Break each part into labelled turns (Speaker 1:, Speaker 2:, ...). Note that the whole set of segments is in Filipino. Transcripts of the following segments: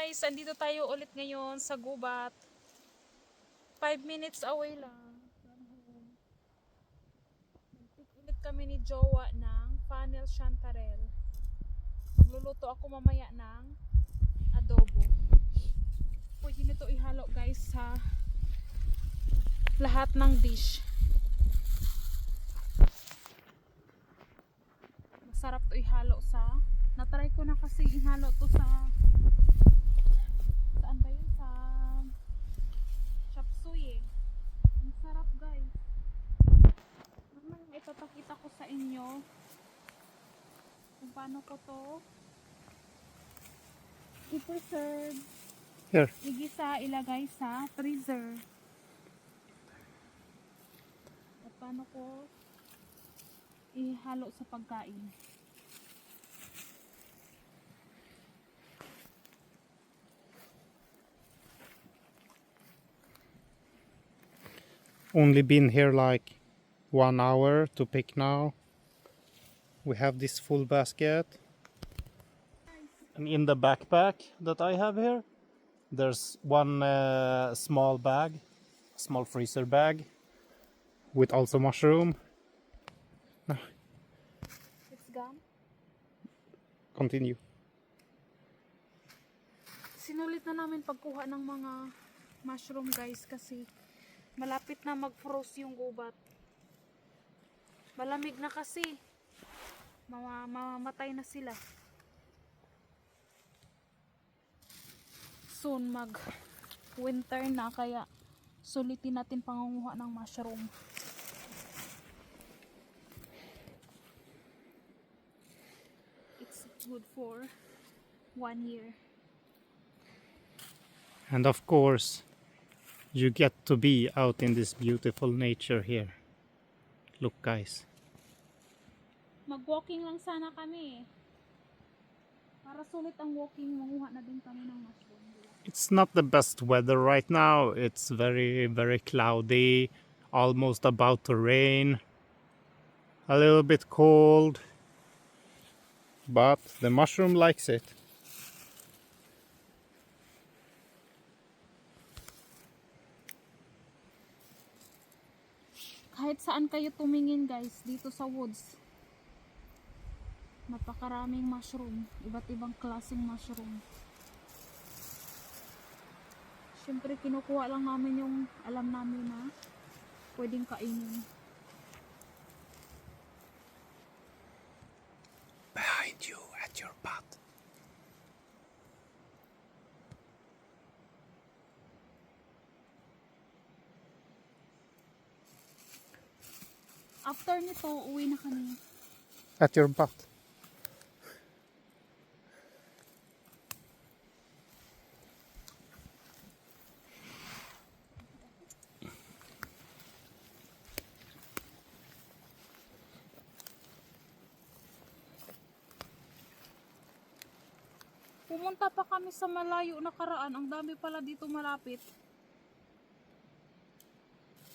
Speaker 1: guys, andito tayo ulit ngayon sa gubat. 5 minutes away lang from home. Nag-pick ulit kami ni Jowa ng funnel chanterelle. Magluluto ako mamaya ng adobo. Pwede nito ihalo guys sa lahat ng dish. Masarap to ihalo sa, natry ko na kasi ihalo to sa, saan ba yun? Sa chop suey eh. Ang sarap guys. Mamaya ipapakita ko sa inyo kung paano ko to i-preserve.
Speaker 2: Here.
Speaker 1: Igisa, ilagay sa freezer. At paano ko ihalo sa pagkain.
Speaker 2: Only been here like 1 hour to pick now. We have this full basket. And in the backpack that I have here, there's one small bag, small freezer bag with also mushroom.
Speaker 1: It's gone.
Speaker 2: Continue.
Speaker 1: Sinulit na namin pagkuha ng mga mushroom guys kasi malapit na mag-frost yung gubat. Malamig na kasi. Mamamatay na sila. Soon mag-winter na kaya sulitin natin pangunguha ng mushroom. It's good for 1 year.
Speaker 2: And of course, you get to be out in this beautiful nature here. Look guys.
Speaker 1: Mag-walking lang sana kami. Para sulit ang walking, manguha na din kami ng mushroom.
Speaker 2: It's not the best weather right now. It's very, very cloudy, almost about to rain, a little bit cold, but the mushroom likes it.
Speaker 1: Kahit saan kayo tumingin guys, dito sa woods, napakaraming mushroom, iba't ibang klaseng mushroom. Siyempre kinukuha lang namin yung alam namin na pwedeng kainin.
Speaker 2: Behind you, at your butt.
Speaker 1: After nito, uwi na kami.
Speaker 2: At your butt.
Speaker 1: Pumunta pa kami sa malayo na karaan. Ang dami pala dito malapit.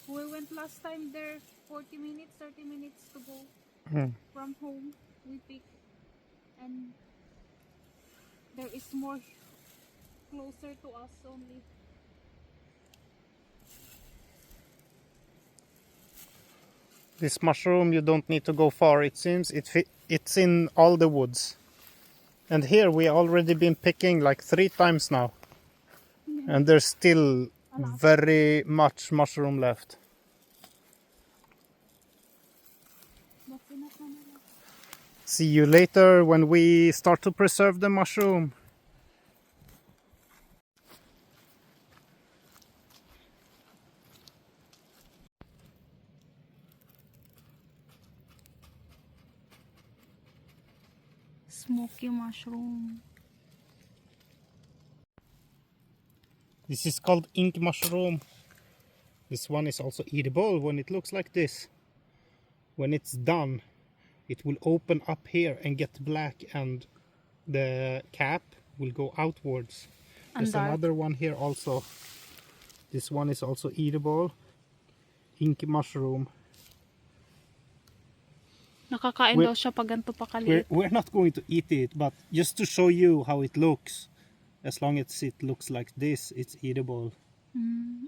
Speaker 1: We went last time there 40 minutes, 30 minutes to go from home. We pick and there is more closer to us only.
Speaker 2: This mushroom, you don't need to go far. It seems it's in all the woods. And here we already been picking like 3 times now. And there's still very much mushroom left.
Speaker 1: That's enough na nila.
Speaker 2: See you later when we start to preserve the mushroom.
Speaker 1: Smoky mushroom.
Speaker 2: This is called ink mushroom. This one is also eatable when it looks like this. When it's done, it will open up here and get black and the cap will go outwards.
Speaker 1: And
Speaker 2: There's
Speaker 1: dark.
Speaker 2: another one here also. This one is also eatable. Ink mushroom.
Speaker 1: Nakakain daw siya pag ganito pa kaliit.
Speaker 2: We're not going to eat it, but just to show you how it looks As long as it looks like this, it's eatable.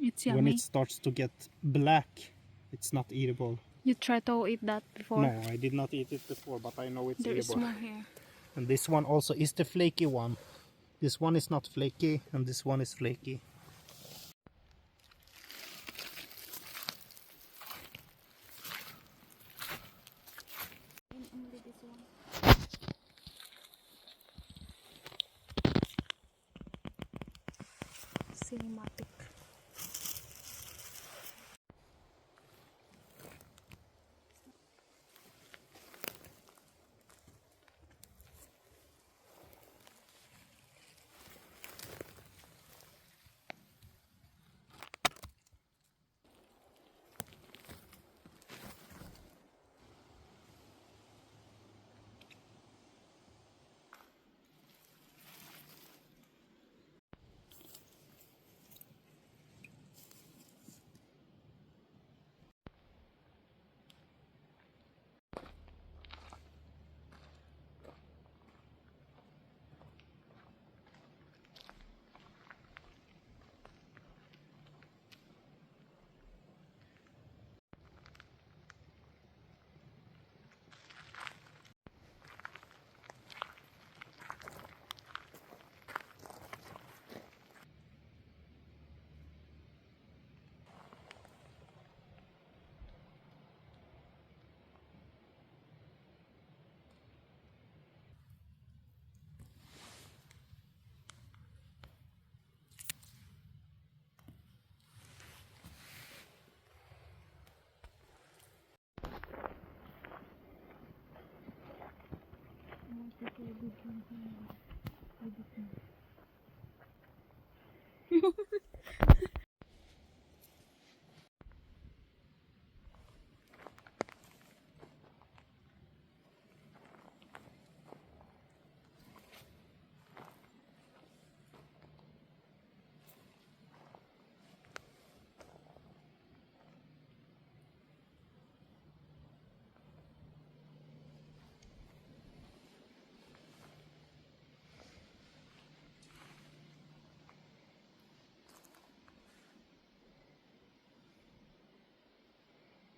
Speaker 1: It's
Speaker 2: When
Speaker 1: yummy.
Speaker 2: it starts to get black, it's not eatable.
Speaker 1: You try to eat that before?
Speaker 2: No, I did not eat it before, but I know it's
Speaker 1: There is
Speaker 2: eatable.
Speaker 1: more here.
Speaker 2: And this one also is the flaky one. This one is not flaky, and this one is flaky.
Speaker 1: Only this one. Cinematic.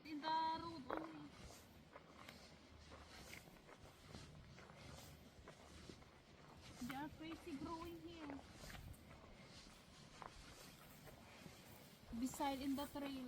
Speaker 1: In the road only. They are crazy growing here. Beside in the trail.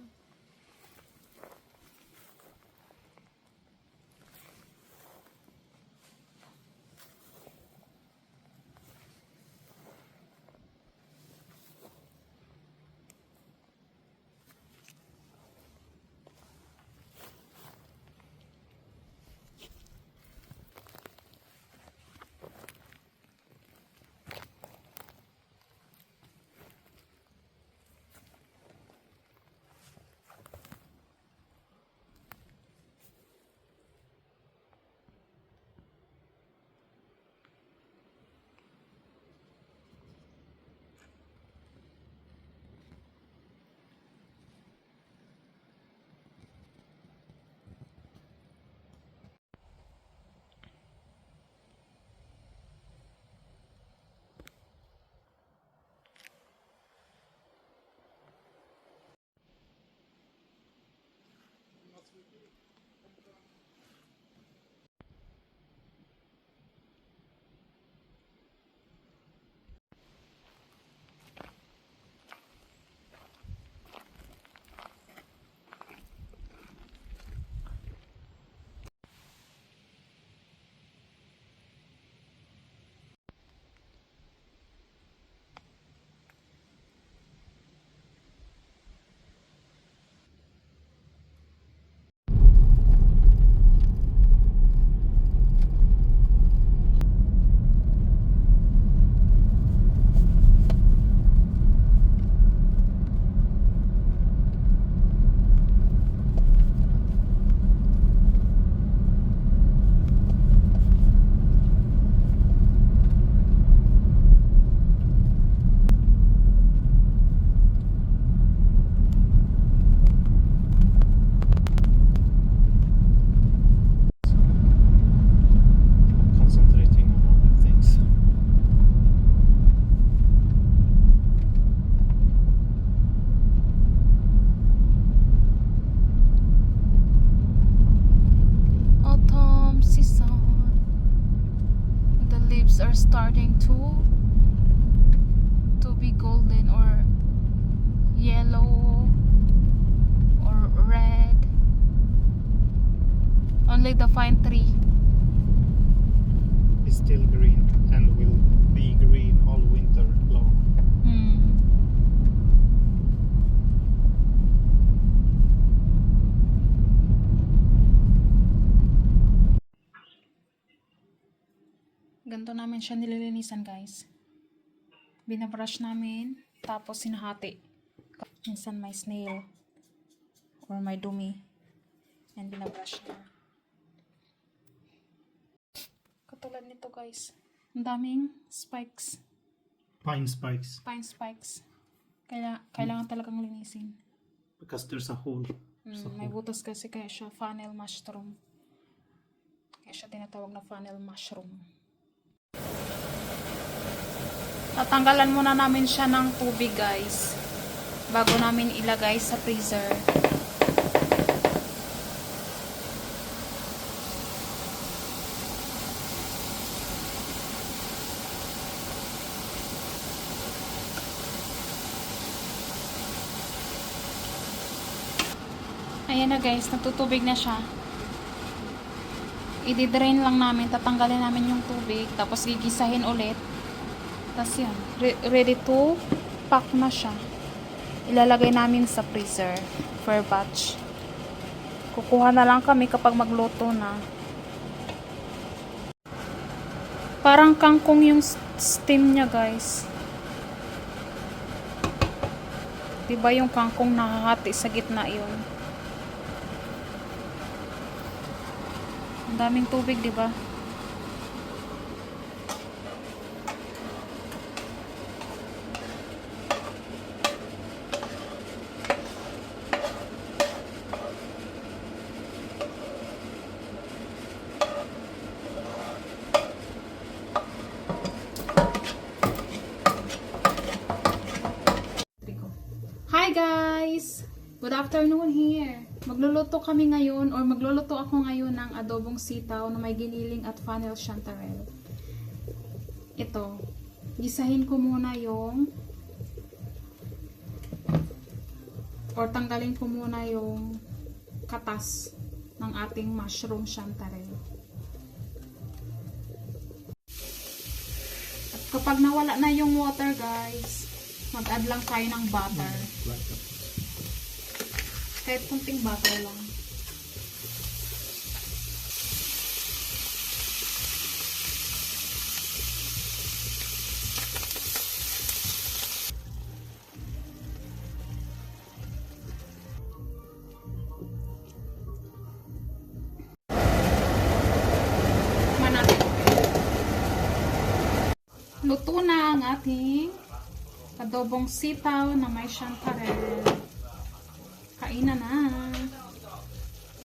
Speaker 1: starting to be golden or yellow or red. Only the fine tree.
Speaker 2: It's still green and will be green all winter long.
Speaker 1: Ganito namin siya nililinisan, guys. Binabrush namin, tapos sinahati. Minsan may snail or may dumi. And binabrush niya. Katulad nito, guys. Ang daming spikes.
Speaker 2: Pine spikes.
Speaker 1: Pine spikes. Kailangan talagang linisin.
Speaker 2: Because there's a hole. There's a
Speaker 1: May
Speaker 2: hole.
Speaker 1: butas kasi kaya siya funnel mushroom. Kaya siya tinatawag na funnel mushroom. Tatanggalan muna namin siya ng tubig, guys, bago namin ilagay sa freezer. Ayan na, guys, natutubig na siya. I-drain lang namin, tatanggalin namin yung tubig, tapos gigisahin ulit. Tapos yan, ready to pack na siya. Ilalagay namin sa freezer for batch. Kukuha na lang kami kapag magluto na. Parang kangkong yung steam niya, guys. Diba yung kangkong nakahati sa gitna yun? Ang daming tubig, diba? Hi guys! Good afternoon here. Magluluto kami ngayon or magluluto ako ngayon ng adobong sitaw na may giniling at funnel chanterelle. Ito, gisahin ko muna yung or tanggalin ko muna yung katas ng ating mushroom chanterelle. At kapag nawala na yung water, guys, mag-add lang tayo ng butter. Kahit kunting butter lang. Luto na ang ating adobong sitaw na may chanterelle. Kainan na.